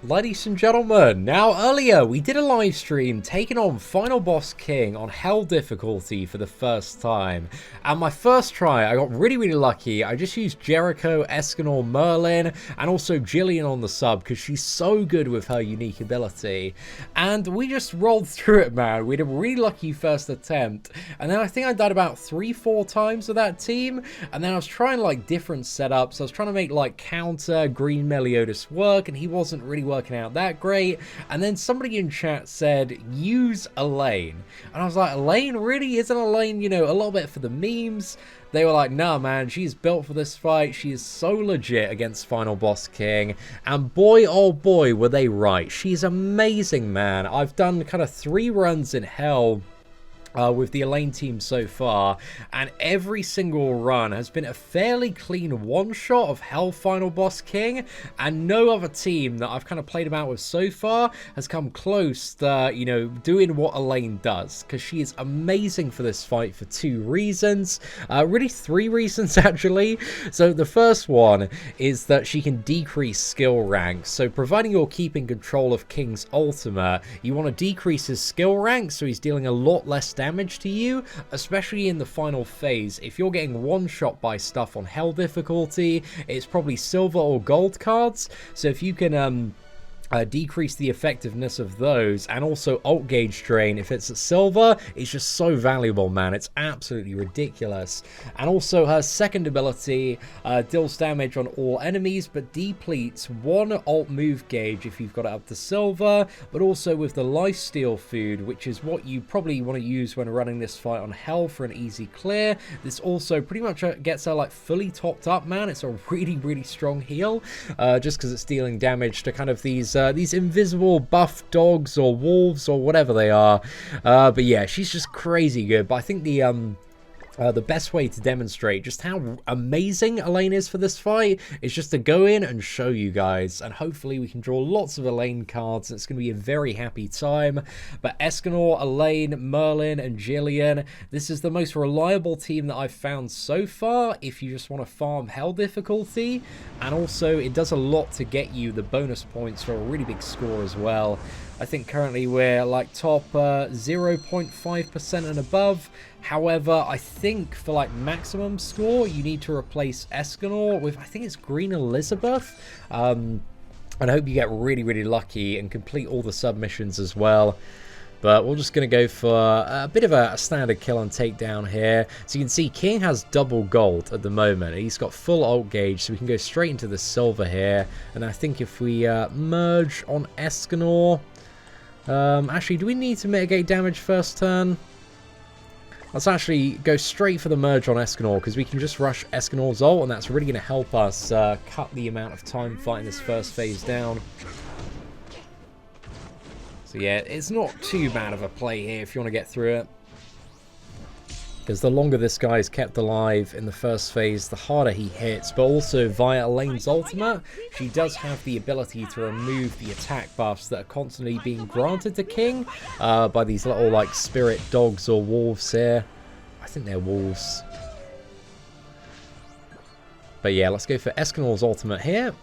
Ladies and gentlemen, now earlier we did a live stream taking on Final Boss King on Hell difficulty for the first time. And my first try, I got really lucky. I just used Jericho, Escanor, Merlin, and also Jillian on the sub because she's so good with her unique ability. And we just rolled through it, man. We had a really lucky first attempt. And then I think I died about 3-4 times with that team. And then I was trying like different setups. I was trying to make like counter Green Meliodas work, and he wasn't really working out that great. And then somebody in chat said use Elaine, and I was like, Elaine? Really? Isn't Elaine, you know, a little bit for the memes? They were like, nah man, she's built for this fight. She is so legit against Final Boss King. And boy oh boy were they right. She's amazing, man. I've done kind of 3 runs in Hell with the Elaine team so far, and every single run has been a fairly clean one-shot of Hell Final Boss King, and no other team that I've kind of played about with so far has come close to, you know, doing what Elaine does, because she is amazing for this fight for 2 reasons, really 3 reasons actually. So the first one is that she can decrease skill rank, so providing you're keeping control of King's ultimate, you want to decrease his skill rank so he's dealing a lot less damage to you, especially in the final phase. If you're getting one shot by stuff on Hell difficulty, it's probably silver or gold cards, so if you can decrease the effectiveness of those, and also Ult Gauge Drain if it's at silver, it's just so valuable, man. It's absolutely ridiculous. And also her second ability deals damage on all enemies but depletes 1 ult move gauge if you've got it up to silver, but also with the lifesteal food, which is what you probably want to use when running this fight on Hell for an easy clear. This also pretty much gets her like fully topped up, man. It's a really strong heal, just because it's dealing damage to kind of these invisible buff dogs or wolves or whatever they are. But yeah, she's just crazy good. But I think the best way to demonstrate just how amazing Elaine is for this fight is just to go in and show you guys, and hopefully we can draw lots of Elaine cards, and it's going to be a very happy time. But Escanor, Elaine, Merlin, and Jillian, this is the most reliable team that I've found so far if you just want to farm Hell difficulty, and also it does a lot to get you the bonus points for a really big score as well. I think currently we're like top 0.5% and above. However, I think for like maximum score, you need to replace Escanor with, I think it's Green Elizabeth. And I hope you get really lucky and complete all the submissions as well. But we're just going to go for a bit of a standard kill and takedown here. So you can see King has double gold at the moment. He's got full ult gauge, so we can go straight into the silver here. And I think if we merge on Escanor... actually, do we need to mitigate damage first turn? Let's actually go straight for the merge on Escanor, because we can just rush Escanor's ult, and that's really going to help us cut the amount of time fighting this first phase down. So yeah, it's not too bad of a play here if you want to get through it. Because the longer this guy is kept alive in the first phase, the harder he hits. But also via Elaine's ultimate, she does have the ability to remove the attack buffs that are constantly being granted to King by these little like spirit dogs or wolves here. I think they're wolves. But yeah, let's go for Escanor's ultimate here.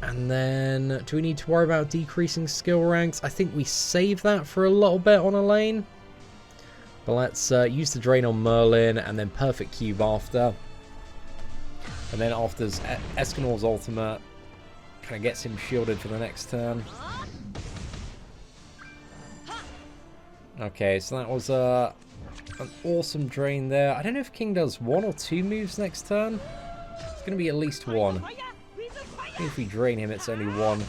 And then, do we need to worry about decreasing skill ranks? I think we save that for a little bit on Elaine. But let's use the drain on Merlin, and then perfect cube after. And then after Escanor's ultimate, kind of gets him shielded for the next turn. Okay, so that was an awesome drain there. I don't know if King does 1 or 2 moves next turn. It's going to be at least 1. I think if we drain him, it's only 1.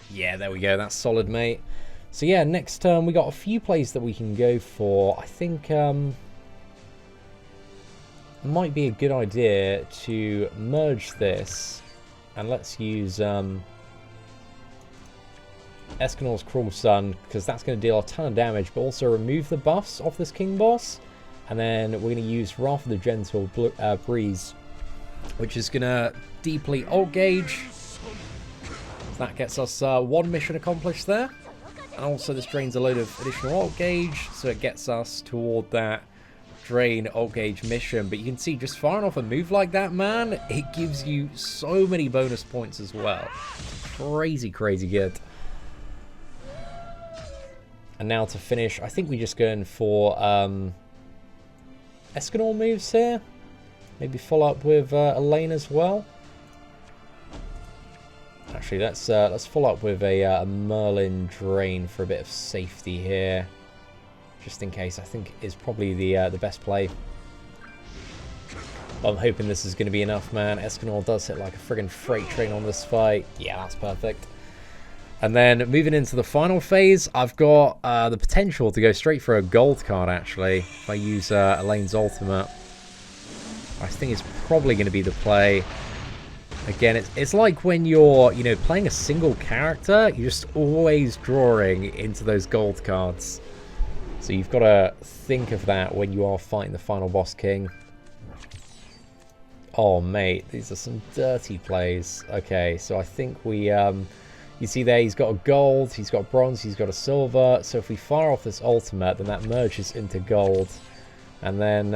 Yeah, there we go. That's solid, mate. So yeah, next turn we got a few plays that we can go for. I think it might be a good idea to merge this, and let's use Escanor's Cruel Sun, because that's going to deal a ton of damage, but also remove the buffs off this King boss. And then we're going to use Wrath of the Gentle Breeze, which is going to deplete ult gauge. That gets us 1 mission accomplished there. And also this drains a load of additional ult gauge, so it gets us toward that Drain Ult Gauge mission, but you can see just firing off a move like that, man, it gives you so many bonus points as well. Crazy, crazy good. And now to finish, I think we're just going for Escanor moves here. Maybe follow up with Elaine as well. Actually, let's follow up with a Merlin Drain for a bit of safety here, just in case. I think is probably the best play. I'm hoping this is going to be enough, man. Escanor does hit like a friggin' freight train on this fight. Yeah, that's perfect. And then moving into the final phase, I've got the potential to go straight for a gold card, actually, if I use Elaine's ultimate. I think it's probably going to be the play. Again, it's like when you're, you know, playing a single character, you're just always drawing into those gold cards. So you've got to think of that when you are fighting the final boss king. Oh, mate, these are some dirty plays. Okay, so I think we... you see there, he's got a gold, he's got bronze, he's got a silver. So if we fire off this ultimate, then that merges into gold. And then,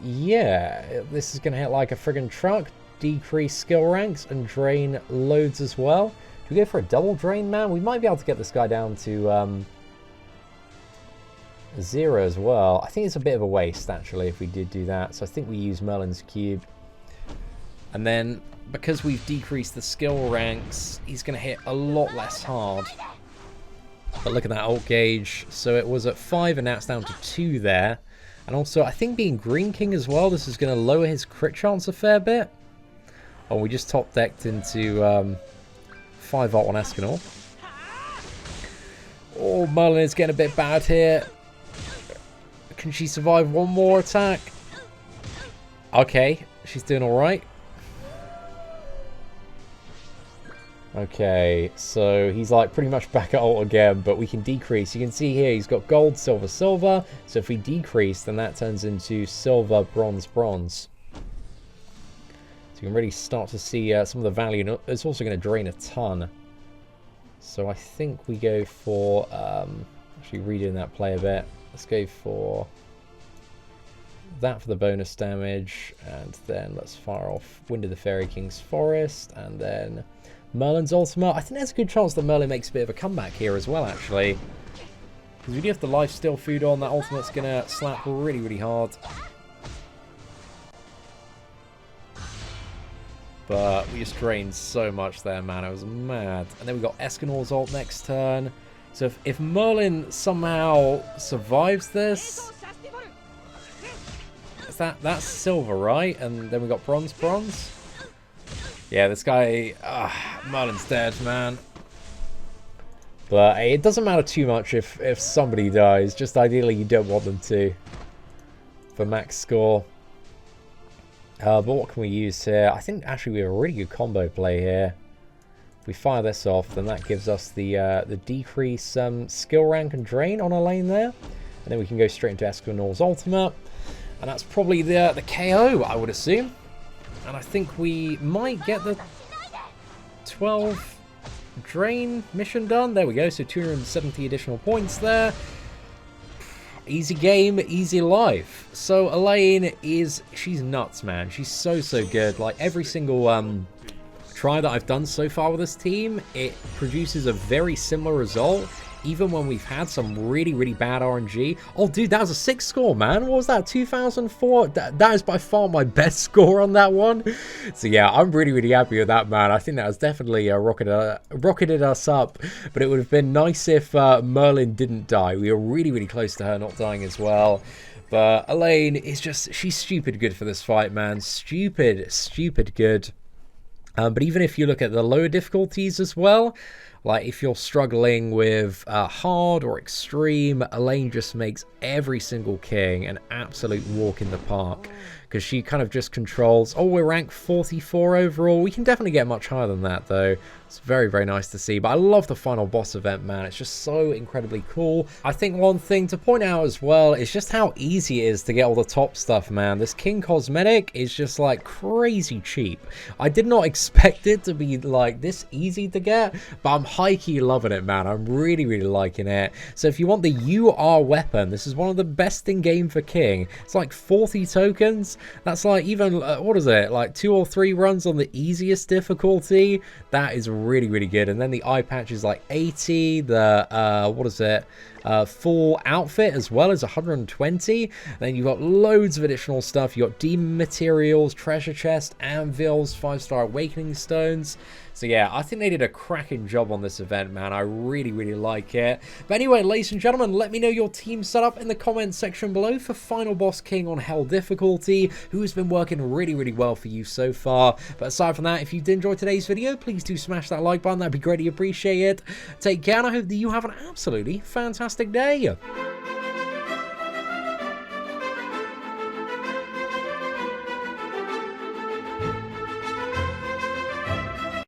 yeah, this is going to hit like a friggin' truck. Decrease skill ranks and drain loads as well. Do we go for a double drain, man? We might be able to get this guy down to 0 as well. I think it's a bit of a waste, actually, if we did do that. So I think we use Merlin's Cube. And then, because we've decreased the skill ranks, he's going to hit a lot less hard. But look at that ult gauge. So it was at 5 and now it's down to 2 there. And also, I think being Green King as well, this is going to lower his crit chance a fair bit. Oh, we just top decked into 5 ult on Escanor. Oh, Merlin is getting a bit bad here. Can she survive one more attack? Okay, she's doing alright. Okay, so he's like pretty much back at ult again, but we can decrease. You can see here he's got gold, silver, silver. So if we decrease, then that turns into silver, bronze, bronze. So you can really start to see some of the value. It's also going to drain a ton. So I think we go for, actually redoing that play a bit. Let's go for that for the bonus damage. And then let's fire off Wind of the Fairy King's Forest. And then Merlin's ultimate. I think there's a good chance that Merlin makes a bit of a comeback here as well, actually. Because we do have the life steal food on. That ultimate's going to slap really, really hard. But we just drained so much there, man. I was mad. And then we got Escanor's ult next turn. So if Merlin somehow survives this... That's silver, right? And then we got bronze, bronze. Yeah, this guy... Merlin's dead, man. But hey, it doesn't matter too much if somebody dies. Just ideally you don't want them to. For max score. But what can we use here? I think actually we have a really good combo play here. If we fire this off, then that gives us the decrease skill rank and drain on Elaine there. And then we can go straight into Escanor's ultimate. And that's probably the KO, I would assume. And I think we might get the 12 drain mission done. There we go, so 270 additional points there. Easy game, easy life. So Elaine she's nuts, man. She's so good. Like every single try that I've done so far with this team, it produces a very similar result. Even when we've had some really bad RNG. Oh, dude, that was a 6 score, man. What was that? 2004? That is by far my best score on that one. So, yeah, I'm really happy with that, man. I think that was definitely rocketed us up. But it would have been nice if Merlin didn't die. We were really close to her not dying as well. But Elaine is just... She's stupid good for this fight, man. Stupid good. But even if you look at the lower difficulties as well... Like, if you're struggling with hard or extreme, Elaine just makes every single king an absolute walk in the park. because she kind of just controls. Oh, we're ranked 44 overall. We can definitely get much higher than that, though. It's very, very nice to see. But I love the final boss event, man. It's just so incredibly cool. I think one thing to point out as well is just how easy it is to get all the top stuff, man. This King cosmetic is just like crazy cheap. I did not expect it to be like this easy to get, but I'm high-key loving it, man. I'm really, really liking it. So if you want the UR weapon, this is one of the best in game for King. It's like 40 tokens. That's like even, what is it? Like 2 or 3 runs on the easiest difficulty. That is really, really good. And then the eye patch is like 80. The, what is it? Full outfit as well as 120. Then you've got loads of additional stuff. You got demon materials, treasure chest, anvils, 5-star awakening stones. So yeah, I think they did a cracking job on this event, man. I really, really like it. But anyway, ladies and gentlemen, let me know your team setup in the comments section below for Final Boss King on Hell difficulty. Who has been working really, really well for you so far? But aside from that, if you did enjoy today's video, please do smash that like button. That'd be greatly appreciated. Take care, and I hope that you have an absolutely fantastic day.